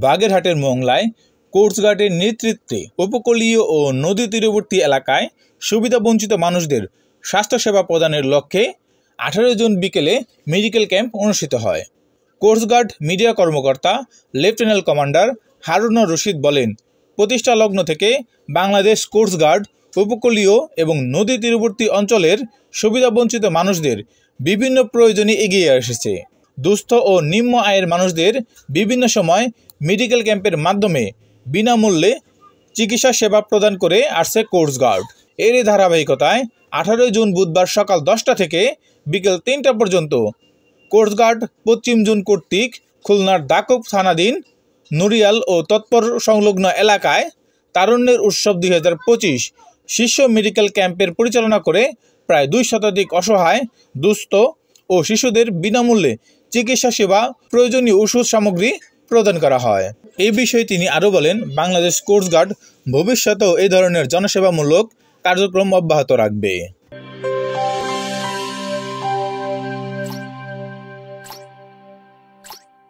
বাগেরহাটের মোংলায় কোস্টগার্ডের নেতৃত্বে উপকূলীয় ও নদী তীরবর্তী এলাকায় সুবিধাবঞ্চিত মানুষদের স্বাস্থ্যসেবা প্রদানের লক্ষ্যে 18 জুন বিকেলে মেডিকেল ক্যাম্প অনুষ্ঠিত হয়। কোস্টগার্ড মিডিয়া কর্মকর্তা লেফটেন্যান্ট কমান্ডার হারুনুর রশিদ বলেন, প্রতিষ্ঠা লগ্ন থেকে বাংলাদেশ কোস্টগার্ড উপকূলীয় এবং নদী তীরবর্তী অঞ্চলের সুবিধাবঞ্চিত মানুষদের বিভিন্ন প্রয়োজনে এগিয়ে এসেছে। দুস্থ ও নিম্ন আয়ের মানুষদের বিভিন্ন সময় মেডিকেল ক্যাম্পের মাধ্যমে বিনামূল্যে চিকিৎসা সেবা প্রদান করে আসছে কোস্টগার্ড। এরই ধারাবাহিকতায় 18 জুন বুধবার সকাল 10টা থেকে বিকেল 3টা পর্যন্ত কোস্টগার্ড পশ্চিম জোন কর্তৃক খুলনার দাকুব থানাধীন নুরিয়াল ও তৎপর সংলগ্ন এলাকায় তারুণ্যের উৎসব 2025 শীর্ষ মেডিকেল ক্যাম্পের পরিচালনা করে প্রায় 2 শতাধিক অসহায়, দুস্থ ও শিশুদের বিনামূল্যে চিকিৎসা সেবা, প্রয়োজনীয় ওষুধ সামগ্রী প্রদান করা হয়। এই বিষয়ে তিনি আরও বলেন, বাংলাদেশ কোস্টগার্ড ভবিষ্যতেও এই ধরনের জনসেবামূলক কার্যক্রম অব্যাহত রাখবে।